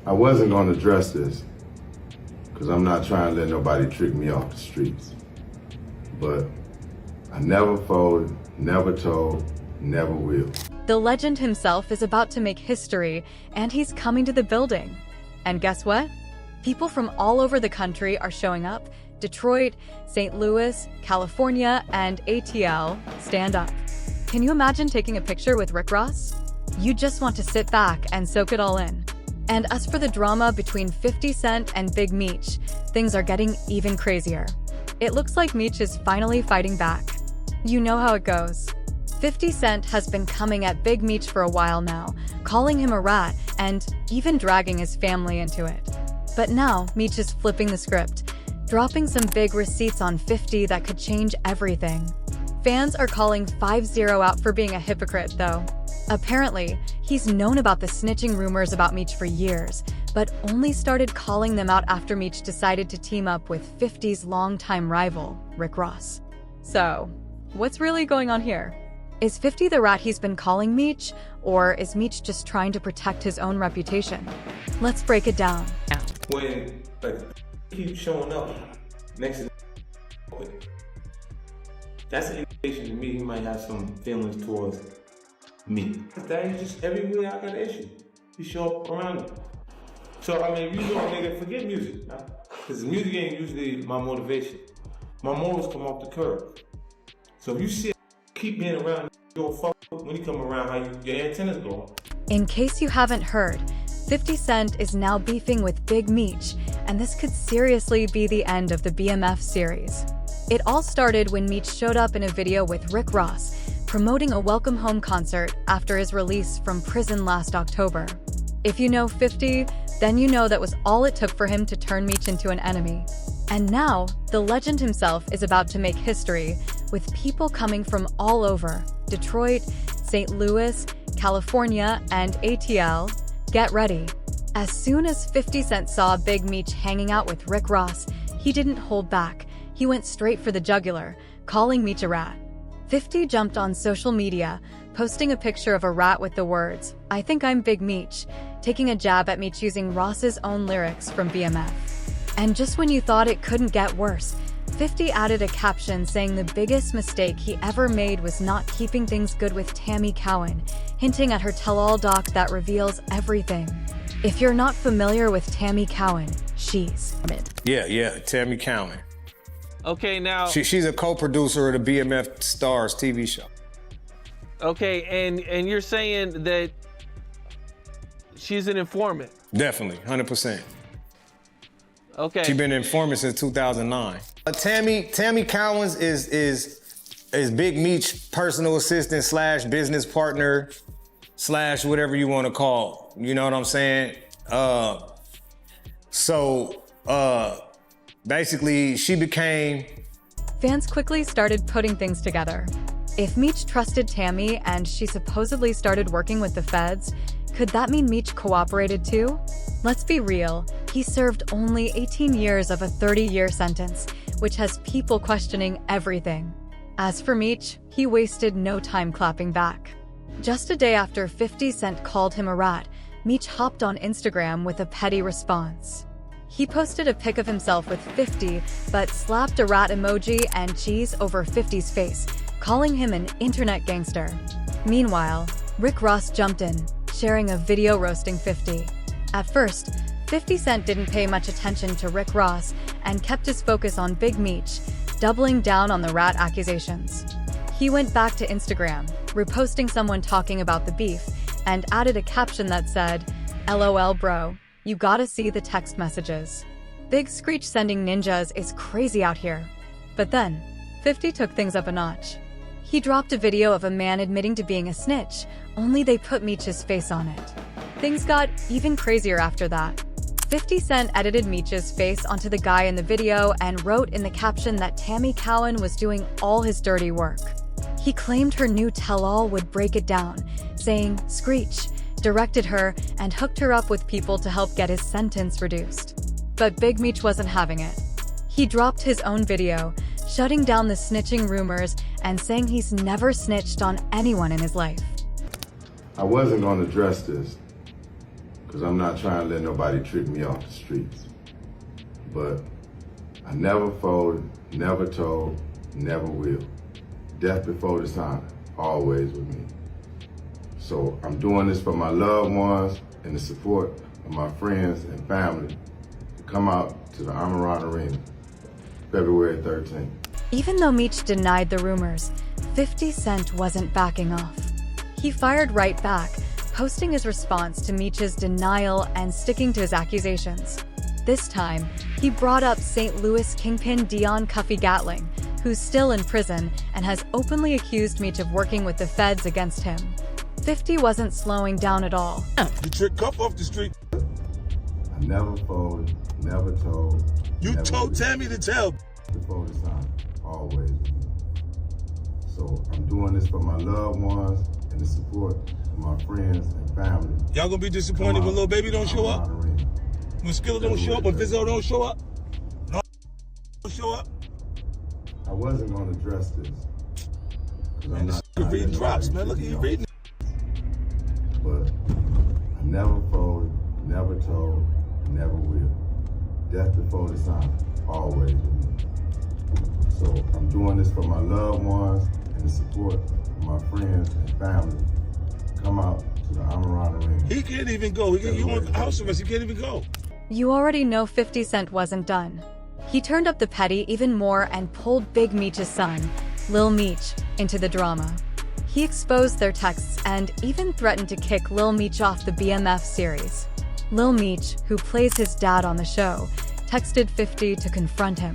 I wasn't going to address this because I'm not trying to let nobody trick me off the streets. But I never folded, never told, never will. The legend himself is about to make history, and he's coming to the building. And guess what? People from all over the country are showing up. Detroit, St. Louis, California, and ATL, stand up. Can you imagine taking a picture with Rick Ross? You just want to sit back and soak it all in. And as for the drama between 50 Cent and Big Meech, things are getting even crazier. It looks like Meech is finally fighting back. You know how it goes. 50 Cent has been coming at Big Meech for a while now, calling him a rat and even dragging his family into it. But now, Meech is flipping the script, dropping some big receipts on 50 that could change everything. Fans are calling 50 out for being a hypocrite, though. Apparently, he's known about the snitching rumors about Meech for years, but only started calling them out after Meech decided to team up with 50's longtime rival, Rick Ross. So, what's really going on here? Is 50 the rat he's been calling Meech, or is Meech just trying to protect his own reputation? Let's break it down. When keep showing up next to that's an indication to me he might have some feelings towards me. That ain't just everywhere I got an issue. He show up around me. So I mean, you know, nigga, forget music, because music ain't usually my motivation. My morals come off the curb. So if you see keep being around, you don't fuck when you come around, how your antennas go off. In case you haven't heard, 50 Cent is now beefing with Big Meech, and this could seriously be the end of the BMF series. It all started when Meech showed up in a video with Rick Ross, promoting a welcome home concert after his release from prison last October. If you know 50, then you know that was all it took for him to turn Meech into an enemy. And now, the legend himself is about to make history, with people coming from all over: Detroit, St. Louis, California, and ATL. Get ready. As soon as 50 Cent saw Big Meech hanging out with Rick Ross, he didn't hold back. He went straight for the jugular, calling Meech a rat. 50 jumped on social media, posting a picture of a rat with the words, "I think I'm Big Meech," taking a jab at Meech using Ross's own lyrics from BMF. And just when you thought it couldn't get worse, 50 added a caption saying the biggest mistake he ever made was not keeping things good with Tammy Cowan, hinting at her tell-all doc that reveals everything. If you're not familiar with Tammy Cowan, she's... Yeah, Tammy Cowan. Okay, now... She's a co-producer of the BMF Stars TV show. Okay, and you're saying that she's an informant? Definitely, 100%. Okay. She's been an informant since 2009. Tammy Cowens is Big Meech personal assistant slash business partner slash whatever you want to call. You know what I'm saying? Basically, she became... Fans quickly started putting things together. If Meech trusted Tammy and she supposedly started working with the feds, could that mean Meech cooperated too? Let's be real, he served only 18 years of a 30-year sentence, which has people questioning everything. As for Meech, he wasted no time clapping back. Just a day after 50 Cent called him a rat, Meech hopped on Instagram with a petty response. He posted a pic of himself with 50, but slapped a rat emoji and cheese over 50's face, calling him an internet gangster. Meanwhile, Rick Ross jumped in, sharing a video roasting 50. At first, 50 Cent didn't pay much attention to Rick Ross and kept his focus on Big Meech, doubling down on the rat accusations. He went back to Instagram, reposting someone talking about the beef, and added a caption that said, "LOL bro, you gotta see the text messages. Big Screech sending ninjas is crazy out here." But then, 50 took things up a notch. He dropped a video of a man admitting to being a snitch, only they put Meech's face on it. Things got even crazier after that. 50 Cent edited Meech's face onto the guy in the video and wrote in the caption that Tammy Cowan was doing all his dirty work. He claimed her new tell-all would break it down, saying, "Screech," directed her, and hooked her up with people to help get his sentence reduced. But Big Meech wasn't having it. He dropped his own video, shutting down the snitching rumors and saying he's never snitched on anyone in his life. I wasn't going to address this because I'm not trying to let nobody trick me off the streets. But I never folded, never told, never will. Death before dishonor, always with me. So I'm doing this for my loved ones and the support of my friends and family to come out to the Amaran Arena, February 13th. Even though Meech denied the rumors, 50 Cent wasn't backing off. He fired right back, posting his response to Meech's denial and sticking to his accusations. This time, he brought up St. Louis kingpin Dion Cuffy Gatling, who's still in prison and has openly accused Meech of working with the feds against him. 50 wasn't slowing down at all. You trick Cuff off the street. I never folded, never told. You never told will. Tammy to tell. Before dishonor, always with me. So I'm doing this for my loved ones and the support of my friends and family. Y'all gonna be disappointed when Lil Baby don't show up? When Skilla don't show up? When Vizzo don't show up? No don't show up? I wasn't gonna address this. Man, this reading drops, man. Look at you reading. But I never folded, never told, never will. Death before dishonor, always with me. So I'm doing this for my loved ones and the support of my friends and family. Come out to the Amaran Arena. He can't even go. You want house arrest, he can't even go. You already know 50 Cent wasn't done. He turned up the petty even more and pulled Big Meech's son, Lil Meech, into the drama. He exposed their texts and even threatened to kick Lil Meech off the BMF series. Lil Meech, who plays his dad on the show, texted 50 to confront him.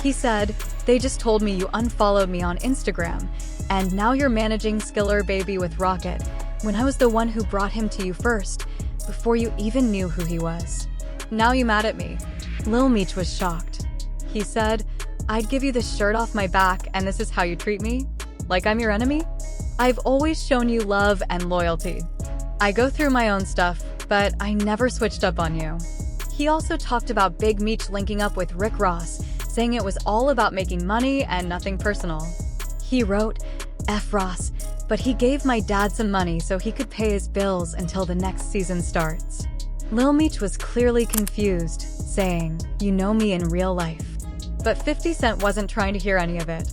He said, "They just told me you unfollowed me on Instagram, and now you're managing Skiller Baby with Rocket, when I was the one who brought him to you first, before you even knew who he was. Now you mad at me?" Lil Meech was shocked. He said, "I'd give you the shirt off my back and this is how you treat me? Like I'm your enemy? I've always shown you love and loyalty. I go through my own stuff, but I never switched up on you." He also talked about Big Meech linking up with Rick Ross, saying it was all about making money and nothing personal. He wrote, "F Ross, but he gave my dad some money so he could pay his bills until the next season starts." Lil Meech was clearly confused, saying, "You know me in real life." But 50 Cent wasn't trying to hear any of it.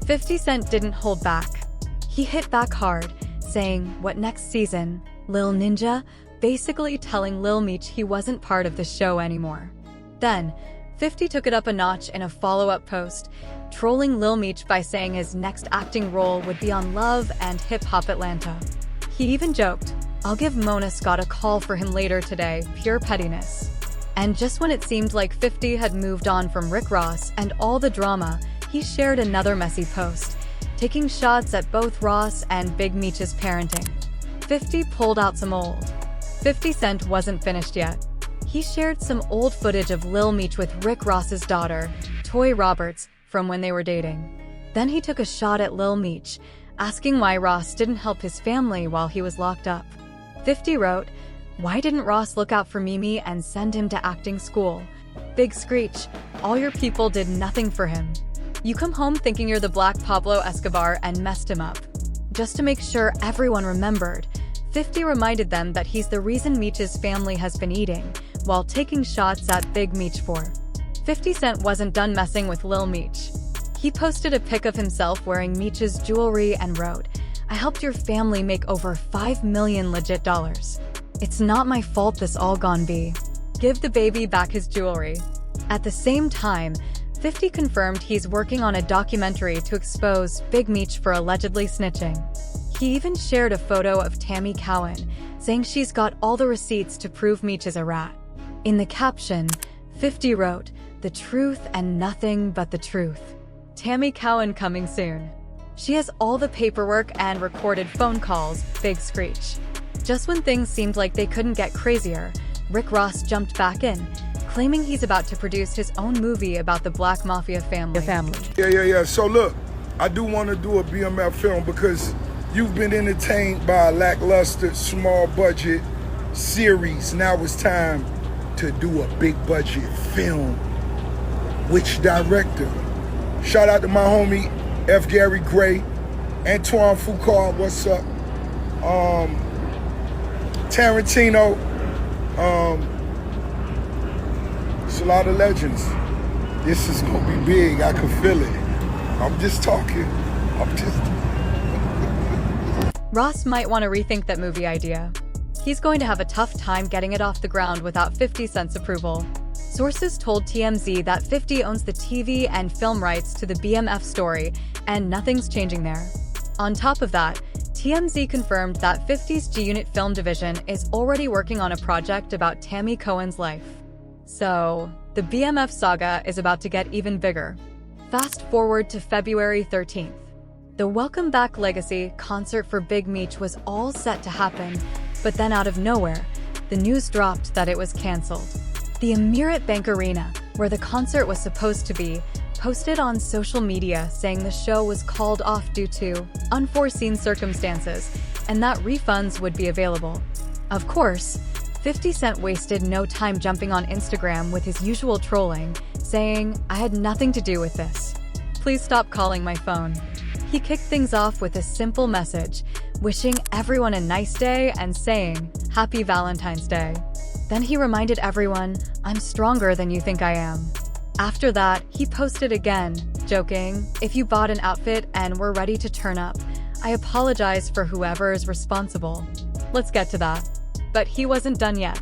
50 Cent didn't hold back. He hit back hard, saying, "What next season, Lil Ninja?" basically telling Lil Meech he wasn't part of the show anymore. Then, 50 took it up a notch in a follow-up post, trolling Lil Meech by saying his next acting role would be on Love and Hip Hop Atlanta. He even joked, "I'll give Mona Scott a call for him later today, pure pettiness." And just when it seemed like 50 had moved on from Rick Ross and all the drama, he shared another messy post, taking shots at both Ross and Big Meech's parenting. 50 pulled out some old. 50 Cent wasn't finished yet. He shared some old footage of Lil Meech with Rick Ross's daughter, Toy Roberts, from when they were dating. Then he took a shot at Lil Meech, asking why Ross didn't help his family while he was locked up. 50 wrote, "Why didn't Ross look out for Mimi and send him to acting school? Big Screech, all your people did nothing for him. You come home thinking you're the Black Pablo Escobar and messed him up." Just to make sure everyone remembered, 50 reminded them that he's the reason Meech's family has been eating, while taking shots at Big Meech for. 50 Cent wasn't done messing with Lil Meech. He posted a pic of himself wearing Meech's jewelry and wrote, "I helped your family make over $5 million legit dollars. It's not my fault this all gone be. Give the baby back his jewelry." At the same time, 50 confirmed he's working on a documentary to expose Big Meech for allegedly snitching. He even shared a photo of Tammy Cowan, saying she's got all the receipts to prove Meech is a rat. In the caption, 50 wrote, "The truth and nothing but the truth. Tammy Cowan coming soon. She has all the paperwork and recorded phone calls, Big Screech." Just when things seemed like they couldn't get crazier, Rick Ross jumped back in, claiming he's about to produce his own movie about the Black Mafia family. Yeah. So look, I do want to do a BMF film because you've been entertained by a lackluster, small budget series. Now it's time to do a big budget film. Which director? Shout out to my homie F. Gary Gray, Antoine Foucault, what's up? Tarantino, It's a lot of legends. This is gonna be big. I can feel it. I'm just talking. Ross might want to rethink that movie idea. He's going to have a tough time getting it off the ground without 50 Cent's approval. Sources told TMZ that 50 owns the TV and film rights to the BMF story, and nothing's changing there. On top of that, TMZ confirmed that 50's G-Unit film division is already working on a project about Tammy Cohen's life. So, the BMF saga is about to get even bigger. Fast forward to February 13th. The Welcome Back Legacy concert for Big Meech was all set to happen, but then out of nowhere, the news dropped that it was canceled. The Emirat Bank Arena, where the concert was supposed to be, posted on social media saying the show was called off due to unforeseen circumstances and that refunds would be available. Of course, 50 Cent wasted no time jumping on Instagram with his usual trolling, saying, "I had nothing to do with this. Please stop calling my phone." He kicked things off with a simple message, wishing everyone a nice day and saying, "Happy Valentine's Day." Then he reminded everyone, "I'm stronger than you think I am." After that, he posted again, joking, "If you bought an outfit and were ready to turn up, I apologize for whoever is responsible." Let's get to that. But he wasn't done yet.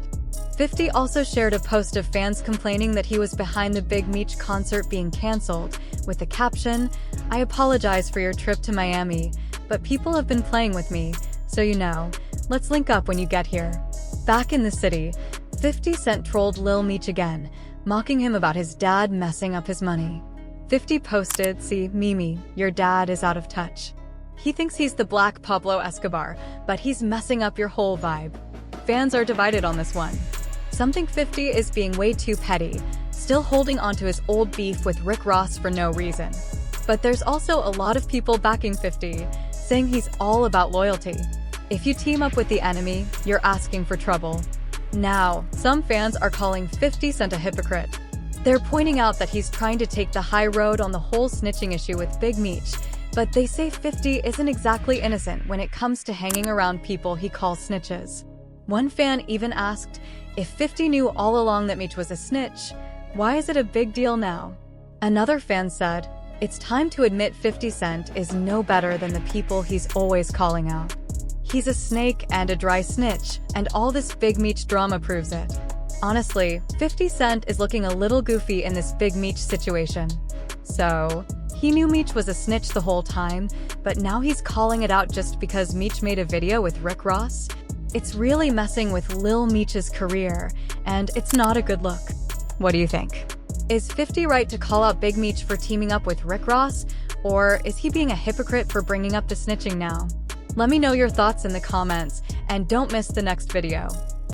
50 also shared a post of fans complaining that he was behind the Big Meech concert being canceled, with the caption, "I apologize for your trip to Miami, but people have been playing with me, so you know, let's link up when you get here." Back in the city, 50 Cent trolled Lil Meech again, mocking him about his dad messing up his money. 50 posted, "See, Mimi, your dad is out of touch. He thinks he's the Black Pablo Escobar, but he's messing up your whole vibe." Fans are divided on this one. Some think 50 is being way too petty, still holding onto his old beef with Rick Ross for no reason. But there's also a lot of people backing 50, saying he's all about loyalty. If you team up with the enemy, you're asking for trouble. Now, some fans are calling 50 Cent a hypocrite. They're pointing out that he's trying to take the high road on the whole snitching issue with Big Meech, but they say 50 isn't exactly innocent when it comes to hanging around people he calls snitches. One fan even asked, if 50 knew all along that Meech was a snitch, why is it a big deal now? Another fan said, "It's time to admit 50 Cent is no better than the people he's always calling out. He's a snake and a dry snitch, and all this Big Meech drama proves it." Honestly, 50 Cent is looking a little goofy in this Big Meech situation. So, he knew Meech was a snitch the whole time, but now he's calling it out just because Meech made a video with Rick Ross? It's really messing with Lil Meech's career, and it's not a good look. What do you think? Is 50 right to call out Big Meech for teaming up with Rick Ross, or is he being a hypocrite for bringing up the snitching now? Let me know your thoughts in the comments, and don't miss the next video.